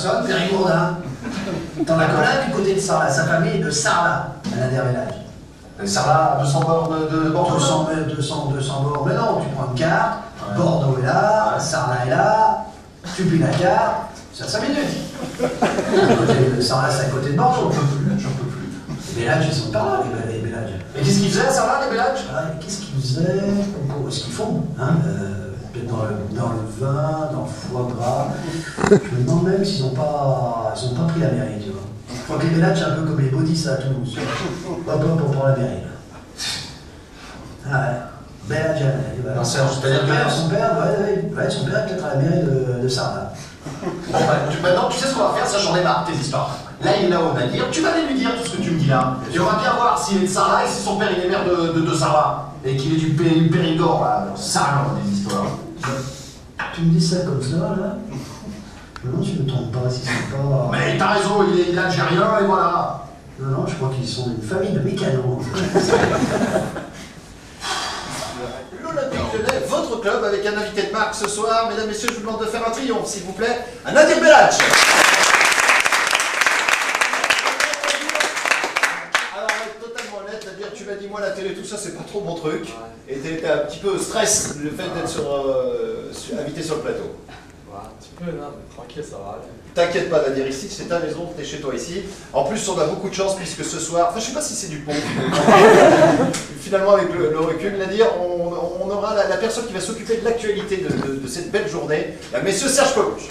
personne, Périgourdin. T'en as plein du côté de Sarlat. Sa famille est de Sarlat, à Nader Bellage. Sarlat, 200 bords de Bordeaux. 200 bords. Mais non, tu prends une carte, Bordeaux est là, Sarlat est là, tu plies la carte, c'est à 5 minutes. Sarlat, c'est à côté de Bordeaux. J'en peux plus. Les Bellage, ils sont par là, les Bellage. Et qu'est-ce qu'ils faisaient à Sarlat, les Bellage? Qu'est-ce qu'ils faisaient? Ce qu'ils font, hein, peut-être dans le vin, dans le foie gras. Je me demande même s'ils n'ont pas pris la mairie, tu vois. Je crois que les Bellage, c'est un peu comme les Baudis à Toulouse. Hop, pour prendre la mairie. Ah ouais. Bellage, Non, c'est-à-dire que son père est peut-être à la mairie de Sarlat. Bon, maintenant, tu sais ce qu'on va faire, ça j'en ai marre de tes histoires. Là, il est là-haut, on va dire. Tu vas aller lui dire tout ce que tu me dis là. Et on va bien voir s'il est de Sarlat et si son père il est maire de Sarlat. Et qu'il est du Périgord, là. Ça, alors, des histoires. Tu me dis ça comme ça, là? Non, tu ne me trompes pas, si c'est pas... Mais t'as raison, il est algérien et voilà. Non, je crois qu'ils sont une famille de mécanos. L'Olympique Lyonnais, votre club, avec un invité de marque ce soir. Mesdames, messieurs, je vous demande de faire un triomphe, s'il vous plaît, à Nadir Bellage. Alors, on va être totalement honnête, c'est-à-dire tu m'as dit, moi, la télé, tout ça, c'est pas trop mon truc. Et t'étais un petit peu stress, le fait d'être invité sur le plateau. Un petit peu, non, mais tranquille, ça va aller. T'inquiète pas, Nadir, ici, c'est ta maison, t'es chez toi ici. En plus, on a beaucoup de chance puisque ce soir, enfin, je sais pas si c'est du pont. Finalement, avec le recul, Nadir, on aura la personne qui va s'occuper de l'actualité de cette belle journée, Monsieur Serge Coluche.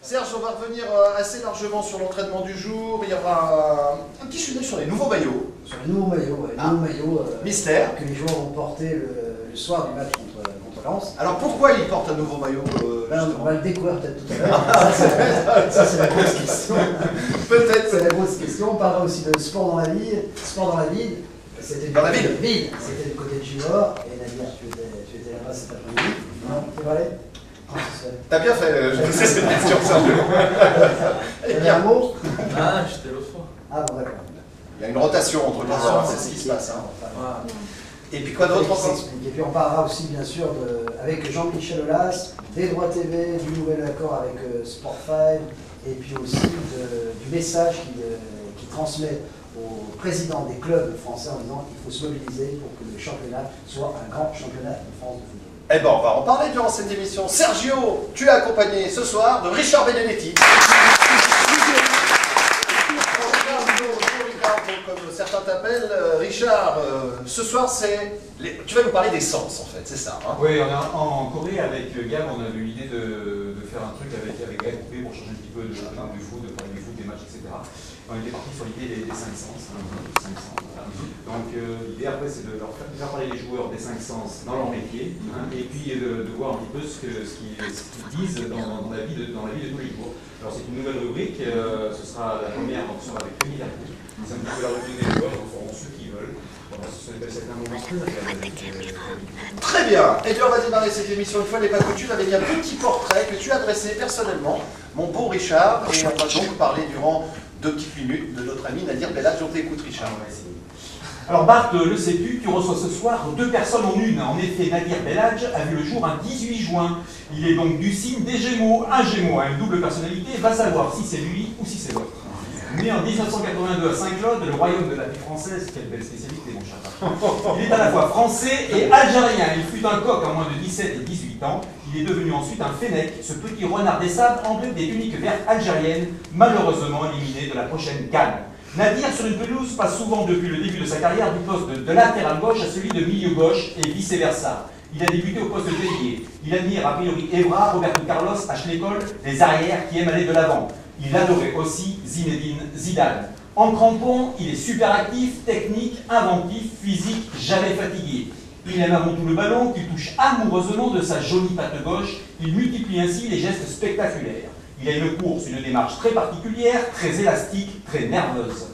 Serge, on va revenir assez largement sur l'entraînement du jour. Il y aura un petit chute sur les nouveaux maillots. Sur les nouveaux maillots, ouais. Nouveaux maillots mystère que les joueurs vont porter le soir du match contre Lens. Alors pourquoi il porte un nouveau maillot on va le découvrir peut-être tout à l'heure. Ça, c'est la grosse question. Peut-être. C'est la grosse question. On parlera aussi de sport dans la ville. Sport dans la ville. C'était du côté de Givor. Et Nadir, tu étais là-bas cet après-midi. Non, t'es pas allé? T'as bien fait, je sais cette question, Sergio. Il y a un mot? Ah, j'étais l'autre fois. Ah bon, d'accord. Il y a une rotation entre les joueurs, c'est ce qui se passe. Hein. Et puis quoi d'autre encore? Et puis on parlera aussi bien sûr avec Jean-Michel Aulas, des droits TV, du nouvel accord avec Sport 5, et puis aussi du message qu'il transmet aux présidents des clubs français en disant qu'il faut se mobiliser pour que le championnat soit un grand championnat de France de football. Eh ben on va en parler durant cette émission. Sergio, tu es accompagné ce soir de Richard Benedetti. Comme certains t'appellent, Richard, ce soir tu vas nous parler des sens en fait, c'est ça hein? Oui, en Corée avec Gab, on avait eu l'idée de faire un truc avec Gab pour changer un petit peu de foot, de parler du foot, des matchs, etc. On était parti sur l'idée des 5 sens. Voilà. Donc l'idée après c'est de leur faire parler les joueurs des 5 sens dans leur métier, et puis de voir un petit peu ce qu'ils disent dans la vie de tous les jours. Alors c'est une nouvelle rubrique, ce sera la première, donc ce sera avec Rémi Darcoux. C'est un petit peu la rubrique des joueurs, donc on ceux qui veulent. Voilà, c'est un moment Très bien. Et bien on va démarrer cette émission une fois n'est pas coutume avec un petit portrait que tu as dressé personnellement, mon beau Richard, et on va donc parler durant 2 petites minutes de notre ami Nadir Bellage. On t'écoute Richard. Alors Bart, le sais-tu, tu reçois ce soir 2 personnes en une. En effet, Nadir Bellage a vu le jour un 18 juin. Il est donc du signe des Gémeaux. Un Gémeaux a une double personnalité, va savoir si c'est lui ou si c'est l'autre. Né en 1982 à Saint-Claude, le royaume de la vie française, quelle belle spécialité mon cher. Il est à la fois français et algérien. Il fut un coq à moins de 17 et 18 ans. Il est devenu ensuite un fennec, ce petit renard des sables emblème des tuniques vertes algériennes, malheureusement éliminé de la prochaine CAN. Nadir sur une pelouse passe souvent depuis le début de sa carrière du poste de latéral gauche à celui de milieu gauche et vice-versa. Il a débuté au poste d'ailier. Il admire a priori Evra, Roberto Carlos, Ashley Cole, les arrières qui aiment aller de l'avant. Il adorait aussi Zinedine Zidane. En crampon, il est super actif, technique, inventif, physique, jamais fatigué. Il aime avant tout le ballon qu'il touche amoureusement de sa jolie patte gauche. Il multiplie ainsi les gestes spectaculaires. Il a une course, une démarche très particulière, très élastique, très nerveuse.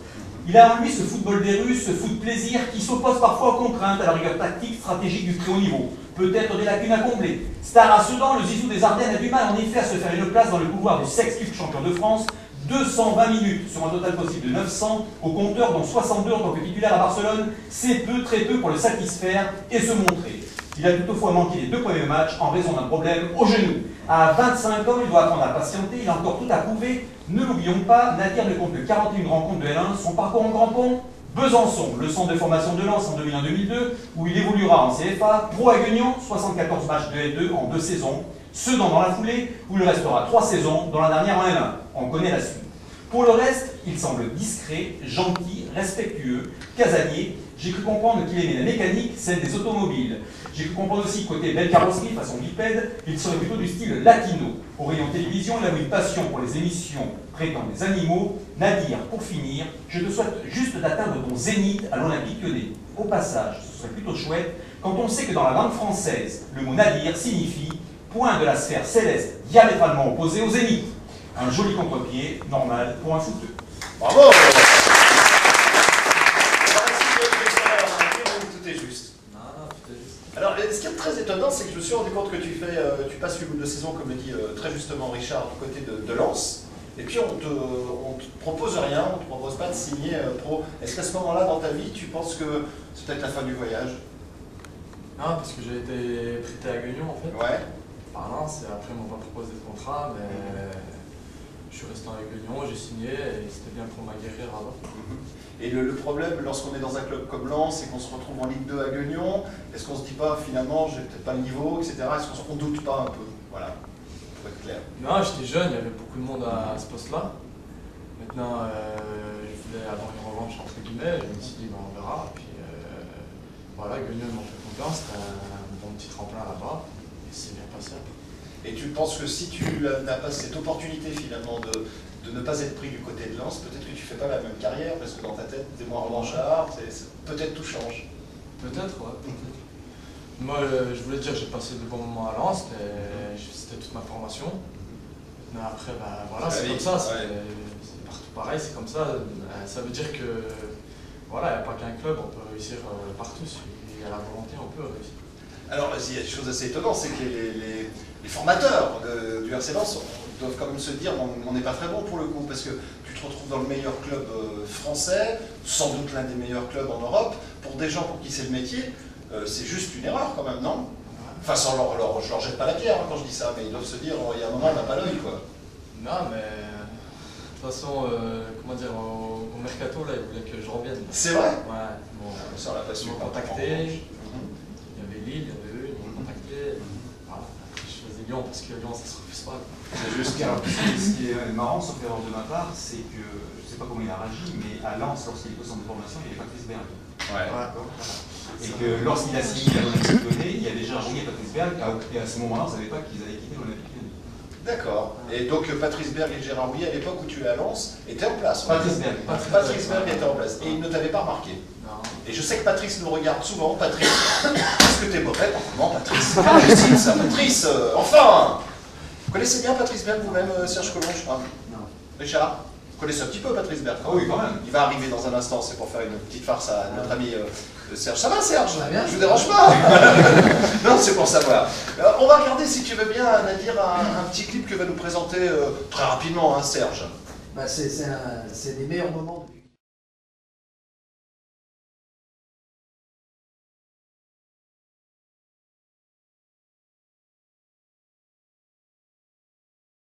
Il a en lui ce football des Russes, ce foot plaisir qui s'oppose parfois aux contraintes, à la rigueur tactique, stratégique du très haut niveau. Peut-être des lacunes à combler. Star à Sedan, le Zizou des Ardennes a du mal en effet à se faire une place dans le pouvoir du sextuple champion de France. 220 minutes sur un total possible de 900 au compteur, dont 62 en tant que titulaire à Barcelone. C'est peu, très peu pour le satisfaire et se montrer. Il a toutefois manqué les 2 premiers matchs en raison d'un problème au genou. À 25 ans, il doit apprendre à patienter, il a encore tout à prouver. Ne l'oublions pas, Nadir ne compte que 41 rencontres de L1, son parcours en grand pont. Besançon, le centre de formation de Lens en 2001-2002, où il évoluera en CFA. Pro à Guignon, 74 matchs de L2 en 2 saisons. Sedan dans la foulée, où il restera 3 saisons, dans la dernière en L1. On connaît la suite. Pour le reste, il semble discret, gentil, respectueux, casanier. J'ai cru comprendre qu'il aimait la mécanique, celle des automobiles. J'ai cru comprendre aussi que côté belle carrosserie façon bipède, il serait plutôt du style latino. Au rayon télévision, il a une passion pour les émissions traitant des animaux. Nadir, pour finir, je te souhaite juste d'atteindre ton zénith à l'Olympique Lyonnais. Au passage, ce serait plutôt chouette quand on sait que dans la langue française, le mot Nadir signifie point de la sphère céleste diamétralement opposé au zénith. Un joli contre-pied, normal pour un footeux. Bravo! Tout est juste. Non, tout est juste. Alors, ce qui est très étonnant, c'est que je me suis rendu compte que tu passes une ou 2 saisons, comme le dit très justement Richard, du côté de Lens, et puis on te propose rien, on te propose pas de signer pro. Est-ce qu'à ce moment-là, dans ta vie, tu penses que c'est peut-être la fin du voyage? Non, parce que j'ai été prêté à Guignon en fait. Ouais. Par Lens, et après ils m'ont pas proposé de contrat, mais je suis resté avec Guignon, j'ai signé et c'était bien pour ma guérir là-bas. Et le problème, lorsqu'on est dans un club comme Lens et qu'on se retrouve en Ligue 2 à Guignon, est-ce qu'on se dit pas finalement, j'ai peut-être pas le niveau, etc. Est-ce qu'on doute pas un peu? Voilà, pour être clair. Non, j'étais jeune, il y avait beaucoup de monde à ce poste-là. Maintenant, je voulais avoir une revanche entre guillemets, je me suis dit, on verra. Puis voilà, Guignon m'a fait confiance, c'était un bon petit tremplin là-bas, et c'est bien passé. Et tu penses que si tu n'as pas cette opportunité finalement de ne pas être pris du côté de Lens, peut-être que tu fais pas la même carrière, parce que dans ta tête, t'es moins revanchard, peut-être tout change. Peut-être, ouais. Moi, je voulais dire, j'ai passé de bons moments à Lens, c'était toute ma formation. Mais après, bah, voilà, c'est comme ça, c'est partout pareil, c'est comme ça. Ça veut dire que, voilà, il n'y a pas qu'un club, on peut réussir partout, et à la volonté, on peut réussir. Alors, il y a des choses assez étonnantes, c'est que les formateurs du RC Lens doivent quand même se dire on n'est pas très bon pour le coup, parce que tu te retrouves dans le meilleur club français, sans doute l'un des meilleurs clubs en Europe. Pour des gens pour qui c'est le métier, c'est juste une erreur quand même, non? Enfin, je leur jette pas la pierre hein, quand je dis ça, mais ils doivent se dire il y a un moment on n'a pas l'œil, quoi. Non, mais de toute façon, comment dire, au mercato, là, ils voulaient que je revienne. C'est vrai? Ouais, bon, Ça, on l'a pas su. ils m'ont contacté, il y avait Lille, il y avait eux, ils m'ont contacté. Voilà. Après, je faisais Lyon, parce que Lyon, ça se refuse pas. C'est juste. Alors, ce qui est marrant, sauf erreur de ma part, c'est que, je ne sais pas comment il a réagi, mais à Lens, lorsqu'il est au centre de formation, il y avait Patrice Berg. Ouais. Et que lorsqu'il a signé à l'Olympique Lyonnais, il y avait déjà Rouillet Patrice Berg, et à ce moment-là, on ne savait pas qu'ils allaient quitter l'Olympique Lyonnais. D'accord. Et donc Patrice Berg et Gérard Rouillet, à l'époque où tu es à Lens, étaient en place. Patrice Berg. Patrice Berg était en place. Et il ne t'avait pas remarqué. Non. Et je sais que Patrice nous regarde souvent. Patrice, est-ce que t'es mauvais parfaitement, Patrice? J'estime ça, Patrice, enfin. Vous connaissez bien Patrice Berg vous-même, Serge Collonges? Non. Richard? Vous connaissez un petit peu Patrice Berg? Ah oui, quand même. Il va arriver dans un instant, c'est pour faire une petite farce à notre ami Serge. Ça va Serge? Ça va bien. Je vous dérange pas? Non, c'est pour savoir. On va regarder, si tu veux bien, Nadir, un petit clip que va nous présenter très rapidement, hein, Serge. Bah, c'est des meilleurs moments depuis.